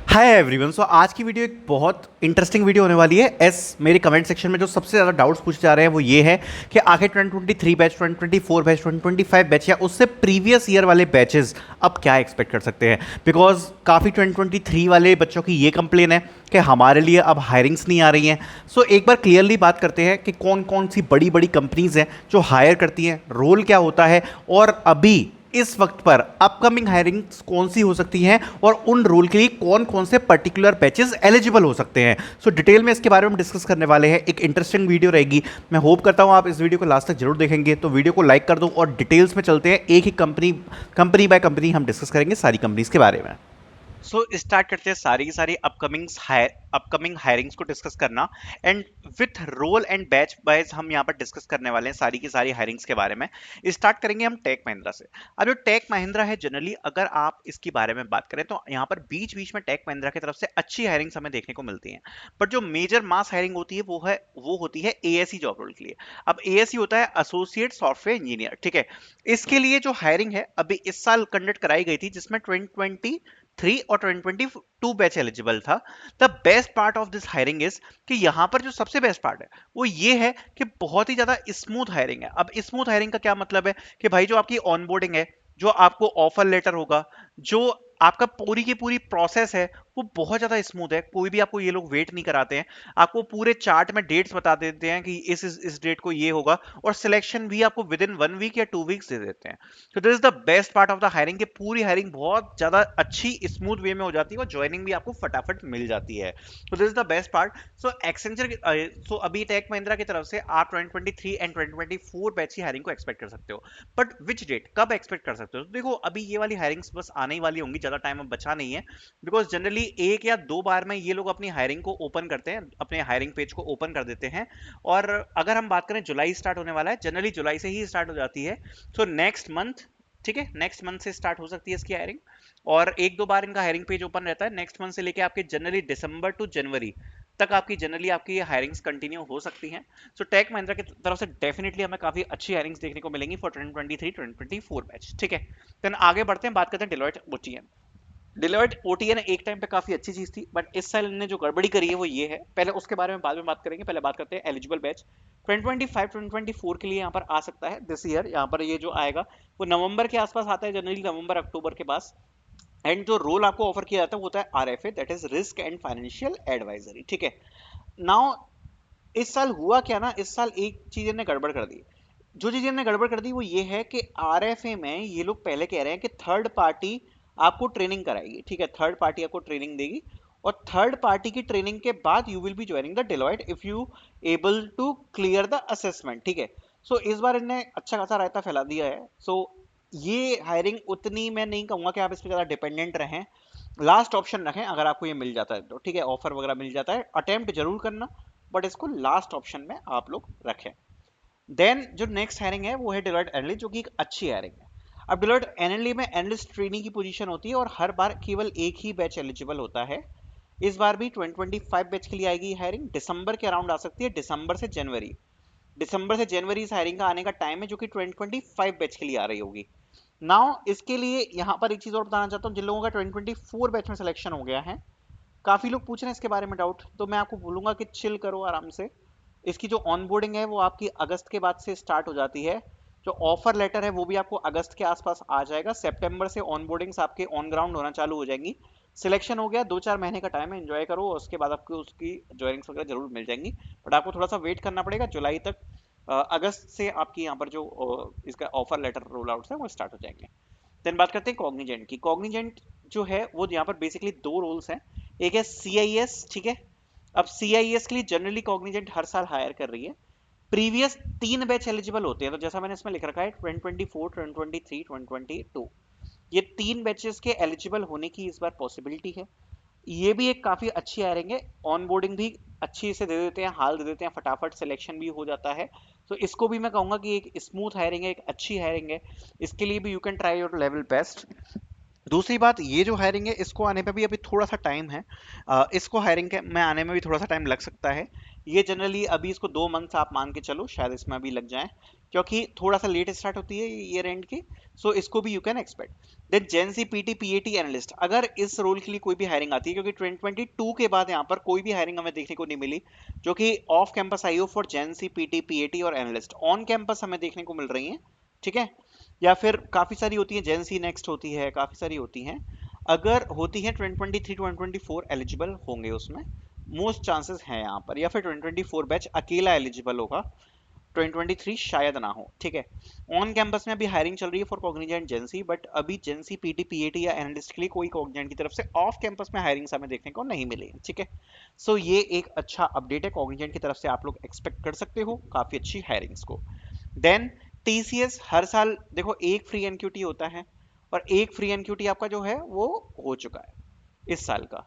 Hi everyone. सो आज की video एक बहुत इंटरेस्टिंग वीडियो होने वाली है। मेरे कमेंट सेक्शन में जो सबसे ज़्यादा डाउट्स पूछे जा रहे हैं वो ये है कि आखिर 2023 बैच, 2024 बैच, 2025 बैच या उससे प्रीवियस ईयर वाले बैचेस अब क्या एक्सपेक्ट कर सकते हैं। बिकॉज काफ़ी 2023 वाले बच्चों की ये कंप्लेन है कि हमारे लिए अब हायरिंग्स नहीं आ रही हैं। सो एक बार क्लियरली बात करते हैं कि कौन कौन सी बड़ी बड़ी कंपनीज हैं जो हायर करती हैं, रोल क्या होता है और अभी इस वक्त पर अपकमिंग हायरिंग्स कौन सी हो सकती हैं और उन रोल के लिए कौन कौन से पर्टिकुलर बैचेस एलिजिबल हो सकते हैं। सो डिटेल में इसके बारे में डिस्कस करने वाले हैं। एक इंटरेस्टिंग वीडियो रहेगी। मैं होप करता हूं आप इस वीडियो को लास्ट तक जरूर देखेंगे। तो वीडियो को लाइक कर दो और डिटेल्स में चलते हैं। एक ही कंपनी बाय कंपनी हम डिस्कस करेंगे सारी कंपनीज के बारे में। स्टार्ट करते हैं सारी की सारी अपकमिंग हायरिंग्स को डिस्कस करना and with role and batch wise हम यहाँ पर डिस्कस करने वाले हैं सारी की सारी हायरिंग्स के बारे में। स्टार्ट करेंगे हम टेक महिंद्रा से। अब जो टेक महिंद्रा है, जनरली अगर आप इसके बारे में बात करें तो यहाँ पर बीच बीच में टेक महिंद्रा की तरफ से अच्छी हायरिंग्स हमें देखने को मिलती हैं। बट जो मेजर मास हायरिंग होती है वो होती है एएससी जॉब रोल के लिए। अब एएससी होता है एसोसिएट सॉफ्टवेयर इंजीनियर, ठीक है। इसके लिए जो हायरिंग है अभी इस साल कंडक्ट कराई गई थी जिसमें 2023 और 2022 बैच एलिजिबल था। The best part of this hiring is कि यहां पर जो सबसे बेस्ट पार्ट है वो ये है कि बहुत ही ज्यादा स्मूथ हायरिंग है। अब स्मूथ हायरिंग का क्या मतलब है कि भाई जो आपकी ऑनबोर्डिंग है, जो आपको ऑफर लेटर होगा, जो आपका पूरी की पूरी प्रोसेस है वो बहुत ज्यादा स्मूथ है। कोई भी आपको ये लोग वेट नहीं कराते हैं। आपको पूरे चार्ट में डेट्स बता देते हैं कि इस डेट को ये होगा और सिलेक्शन भी आपको विद इन 1 वीक या 2 वीक्स दे देते हैं। तो this is the best part of the hiring कि पूरी हायरिंग बहुत ज्यादा अच्छी स्मूथ वे में हो जाती है और ज्वाइनिंग भी आपको फटाफट मिल जाती है। तो this is the best part. So Accenture so अभी टेक महिंद्रा की तरफ से आप 2023 एंड 2024 बैच की हायरिंग को एक्सपेक्ट कर सकते हो। बट विच डेट, कब एक्सपेक्ट कर सकते हो? तो देखो अभी ये वाली हायरिंग्स बस आने ही वाली होंगी, ज्यादा टाइम अब बचा नहीं है। बिकॉज जनरली 1 या 2 बार में ये लोग अपनी हायरिंग को ओपन करते हैं, अपने हायरिंग पेज को ओपन कर देते हैं। और अगर हम बात करें, जुलाई स्टार्ट होने वाला है, जनरली जुलाई से ही स्टार्ट हो जाती है। सो नेक्स्ट मंथ, ठीक है, नेक्स्ट मंथ से स्टार्ट हो सकती है इसकी हायरिंग। और 1-2 बार इनका हायरिंग पेज ओपन रहता है। नेक्स्ट मंथ से लेके आपके जनवरी, दिसंबर टू जनवरी तक आपकी जनरली आपकी ये हायरिंग्स कंटिन्यू हो सकती हैं। सो टेक महिंद्रा की तरफ से डेफिनेटली हमें काफी अच्छी हायरिंग्स देखने को मिलेंगी फॉर 2023-2024 बैच, ठीक है। देन आगे बढ़ते हैं, बात करते हैं डेलोइट ओटीएन। डिलॉयट ओटीएन एक टाइम पे काफी अच्छी चीज थी, बट इस साल इन्होंने जो गड़बड़ी करी है वो ये है। पहले उसके बारे में बाद में बात करेंगे, पहले बात करते हैं एलिजिबल बैच 2025 2024 के लिए यहाँ पर आ सकता है दिस ईयर। यहाँ पर ये जो आएगा वो नवंबर के आसपास आता है, जनरली नवंबर अक्टूबर के पास। एंड जो रोल आपको ऑफर किया जाता है वो होता है RFA, that is risk and financial advisory, ठीक है। नाउ इस साल हुआ क्या ना, इस साल एक चीज इन्होंने गड़बड़ कर दी। जो चीज इन्होंने गड़बड़ कर दी वो ये है कि आरएफए में ये लोग पहले कह रहे हैं कि थर्ड पार्टी आपको ट्रेनिंग कराएगी, ठीक है, थर्ड पार्टी आपको ट्रेनिंग देगी। और थर्ड पार्टी की ट्रेनिंग के बाद you will be joining the Deloitte if you able to clear the assessment, ठीक है। सो इस बार इन्होंने अच्छा खासा रायता फैला दिया है। सो ये हायरिंग उतनी मैं नहीं कहूंगा कि आप इस पर ज्यादा डिपेंडेंट रहें। लास्ट ऑप्शन रखें, अगर आपको ये मिल जाता है तो, ठीक है, ऑफर वगैरह मिल जाता है, अटेम्प्ट जरूर करना, बट इसको लास्ट ऑप्शन में आप लोग रखें। देन जो नेक्स्ट हायरिंग है वो है डेलॉयट एनालिस्ट, जो कि एक अच्छी हायरिंग है। अब डेलॉयट एनालिस्ट में एनालिस्ट ट्रेनी की पोजीशन होती है और हर बार केवल एक ही बैच एलिजिबल होता है। इस बार भी 2025 बैच के लिए आएगी हायरिंग, दिसंबर के अराउंड आ सकती है, दिसंबर से जनवरी। दिसंबर से जनवरी इस हायरिंग का आने का टाइम है, जो कि 2025 बैच के लिए आ रही होगी। नाउ इसके लिए यहाँ पर एक चीज और बताना चाहता हूँ, जिन लोगों का 2024 बैच में सिलेक्शन हो गया है, काफी लोग पूछ रहे हैं इसके बारे में डाउट, तो मैं आपको बोलूंगा कि चिल करो आराम से। इसकी जो ऑनबोर्डिंग है वो आपकी अगस्त के बाद से स्टार्ट हो जाती है। जो ऑफर लेटर है वो भी आपको अगस्त के आसपास आ जाएगा। सितंबर से ऑनबोर्डिंग्स आपके ऑन ग्राउंड होना चालू हो जाएंगी। सिलेक्शन हो गया, 2-4 महीने का टाइम है, एंजॉय करो और उसके बाद आपको उसकी ज्वाइनिंग्स वगैरह जरूर मिल जाएंगी। बट आपको थोड़ा सा वेट करना पड़ेगा जुलाई तक। अगस्त से आपकी यहाँ पर जो इसका ऑफर लेटर रोल आउट है वो स्टार्ट हो जाएंगे। देन बात करते हैं कॉग्निजेंट की। कॉग्निजेंट जो है वो यहाँ पर बेसिकली 2 रोल्स हैं। एक है सीआईएस, ठीक है। अब सीआईएस के लिए जनरली कॉग्निजेंट हर साल हायर कर रही है। प्रीवियस 3 बैच एलिजिबल होते हैं, तो जैसा मैंने इसमें लिख रखा है 2024 2023 2022, ये 3 बैचेस के एलिजिबल होने की इस बार पॉसिबिलिटी है। ये भी एक काफी अच्छी हायरिंग है। ऑनबोर्डिंग भी अच्छी से दे देते हैं, हाल दे देते हैं, फटाफट सिलेक्शन भी हो जाता है। तो इसको भी मैं कहूंगा कि एक स्मूथ हायरिंग है, एक अच्छी हायरिंग है। इसके लिए भी you can try your level best. दूसरी बात, ये जो हायरिंग है इसको आने में भी अभी थोड़ा सा टाइम है। इसको हायरिंग के में आने में भी थोड़ा सा टाइम लग सकता है। ये जनरली अभी इसको 2 मंथ्स आप मान के चलो, शायद इसमें अभी लग जाए, क्योंकि थोड़ा सा लेट स्टार्ट होती है ईयर एंड की। सो इसको भी you can expect. Then gen C PT PAT analyst, अगर इस रोल के लिए कोई भी हायरिंग आती है, क्योंकि 2022 के बाद यहाँ पर कोई भी हायरिंग हमें देखने को नहीं मिली जो कि ऑफ कैंपस आई हो for gen C PT PAT और एनालिस्ट, ऑन कैंपस हमें देखने को मिल रही है, ठीक है। या फिर काफी सारी होती है, जेन सी नेक्स्ट होती है, काफी सारी होती हैं। अगर होती है 2023 2024 एलिजिबल होंगे उसमें, मोस्ट चांसेस हैं यहाँ पर, या फिर 2024 बैच अकेला एलिजिबल होगा, 2023 शायद ना हो, ठीक है। ऑन कैंपस में अभी हायरिंग चल रही है फॉर कॉग्निजेंट जेंसी, बट अभी जेंसी पीटी पीएटी या एनालिस्ट के लिए कोई कॉग्निजेंट की तरफ से ऑफ कैंपस में हायरिंग हमें देखने को नहीं मिली, ठीक है। सो ये एक अच्छा अपडेट है, कॉग्निजेंट की तरफ से आप लोग एक्सपेक्ट कर सकते हो काफी अच्छी हायरिंग्स को। देन टीसीएस, हर साल देखो एक फ्री एनक्यूटी होता है, और एक फ्री एनक्यूटी आपका जो है वो हो चुका है इस साल का।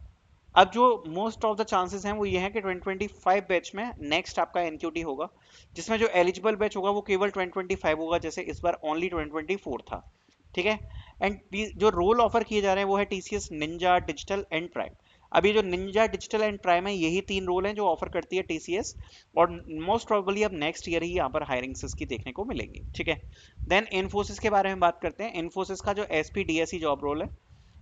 अब जो मोस्ट ऑफ द चांसेस हैं वो ये हैं कि 2025 बैच में नेक्स्ट आपका एनक्यूटी होगा, जिसमें जो एलिजिबल बैच होगा वो केवल 2025 होगा, जैसे इस बार ओनली 2024 था, ठीक है। एंड जो रोल ऑफर किए जा रहे हैं वो है TCS Ninja digital and prime. अभी जो निंजा डिजिटल एंड प्राइम है, यही 3 रोल हैं जो ऑफर करती है टीसीएस, और मोस्ट प्रोबेबली अब नेक्स्ट ईयर ही यहाँ पर हायरिंग्स इसकी देखने को मिलेंगी, ठीक है। देन इन्फोसिस के बारे में बात करते हैं। इन्फोसिस का जो एसपी डीएसई जॉब रोल है,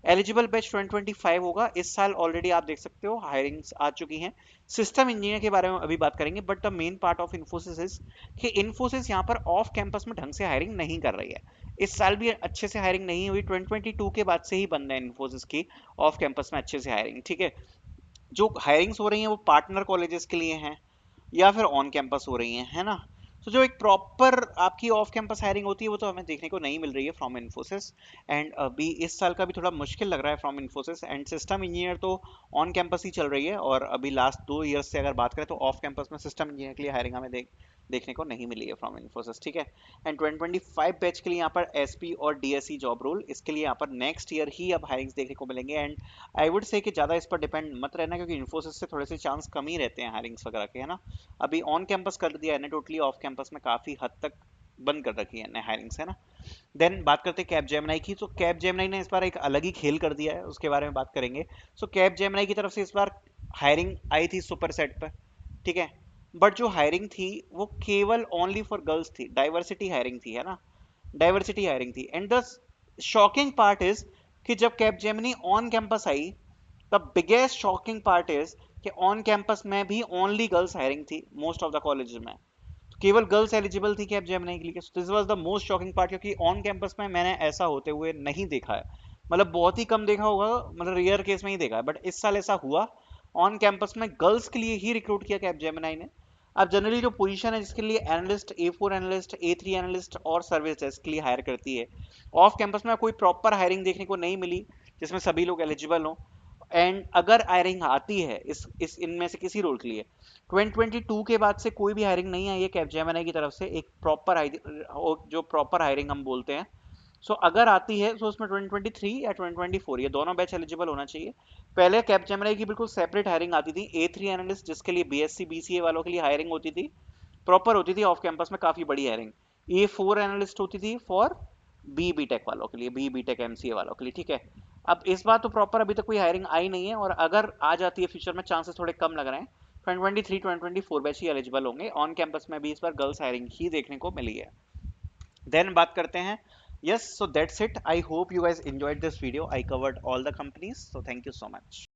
एलिजिबल बैच 2025 होगा, इस साल ऑलरेडी आप देख सकते हो हायरिंग्स आ चुकी हैं। सिस्टम इंजीनियर के बारे में अभी बात करेंगे, but the main part of Infosys is कि इन्फोसिस यहाँ पर ऑफ कैंपस में ढंग से हायरिंग नहीं कर रही है, इस साल भी अच्छे से हायरिंग नहीं हुई, 2022 के बाद से ही बंद है इन्फोसिस की ऑफ कैंपस में अच्छे से हायरिंग, ठीक है। जो हायरिंग्स हो रही हैं वो पार्टनर कॉलेजेस के लिए हैं, या फिर ऑन कैंपस हो रही हैं, है ना। तो जो एक प्रॉपर आपकी ऑफ कैंपस हायरिंग होती है वो तो हमें देखने को नहीं मिल रही है फ्रॉम इन्फोसिस। एंड अभी इस साल का भी थोड़ा मुश्किल लग रहा है from Infosys. And system engineer तो ऑन कैंपस ही चल रही है, और अभी लास्ट 2 ईयर्स से अगर बात करें तो ऑफ कैंपस में सिस्टम इंजीनियर के लिए हायरिंग हमें देखने को नहीं मिली है फ्रॉम इन्फोसिस, ठीक है। एंड 2025 बैच के लिए यहाँ पर एसपी और डीएसई जॉब रोल, इसके लिए यहाँ पर नेक्स्ट ईयर ही अब हायरिंग्स देखने को मिलेंगे। एंड आई वुड से कि ज़्यादा इस पर डिपेंड मत रहना, क्योंकि इन्फोसिस से थोड़े से चांस कम ही रहते हैं हायरिंग्स वगैरह के, है ना। अभी ऑन कैंपस कर दिया है ना टोटली, ऑफ कैंपस में काफ़ी हद तक बंद कर रखी है हायरिंग्स, है ना। देन बात करते हैं कैप जेमिनाई की। तो कैप जेमिनाई ने इस बार एक अलग ही खेल कर दिया है, उसके बारे में बात करेंगे। सो कैप जेमिनाई की तरफ से इस बार हायरिंग आई थी सुपर सेट पर, ठीक है। बट जो हायरिंग थी वो केवल ओनली फॉर गर्ल्स थी, डाइवर्सिटी हायरिंग थी, है ना, डाइवर्सिटी हायरिंग थी। And the shocking part is कि जब cap Gemini on campus I, the biggest shocking part is कि ऑन कैंपस में भी ओनली गर्ल्स हायरिंग थी मोस्ट ऑफ द कॉलेज में, केवल गर्ल्स एलिजिबल थी कैप जेमिनी के लिए। This was the most shocking part, क्योंकि ऑन कैंपस में मैंने ऐसा होते हुए नहीं देखा है, मतलब बहुत ही कम देखा होगा, मतलब रेयर केस में ही देखा है, बट इस साल ऐसा हुआ, ऑन कैंपस में गर्ल्स के लिए ही रिक्रूट किया कैप जेमिनी ने। अब जनरली जो पोजीशन है जिसके लिए analyst, A4 analyst, A3 analyst और सर्विस डेस्क के लिए हायर करती है, ऑफ कैंपस में कोई प्रॉपर हायरिंग देखने को नहीं मिली जिसमें सभी लोग एलिजिबल हों। एंड अगर हायरिंग आती है इस इनमें से किसी रोल के लिए, 2022 के बाद से कोई भी हायरिंग नहीं आई है कैपजेमिनी की तरफ से, एक प्रॉपर जो प्रॉपर हायरिंग हम बोलते हैं। सो अगर आती है तो उसमें 2023 या 2024 ये दोनों बैच एलिजिबल होना चाहिए। पहले कैपजेमिनी की बिल्कुल सेपरेट हायरिंग आती थी, ए3 एनालिस्ट जिसके लिए बीएससी बीसीए वालों के लिए हायरिंग होती थी, प्रॉपर होती थी ऑफ कैंपस में काफी बड़ी हायरिंग। ए4 एनालिस्ट होती थी फॉर बी बीटेक वालों के लिए, बी बीटेक एमसीए वालों के लिए, ठीक है। अब इस बार तो प्रॉपर अभी तक कोई हायरिंग आई नहीं है, और अगर आ जाती है फ्यूचर में चांसेस थोड़े कम लग रहे हैं। 2023 2024 बैच ही एलिजिबल होंगे, ऑन कैंपस में भी इस बार गर्ल्स हायरिंग ही देखने को मिली है। देन बात करते हैं, yes, so that's it. I hope you guys enjoyed this video. I covered all the companies, so thank you so much.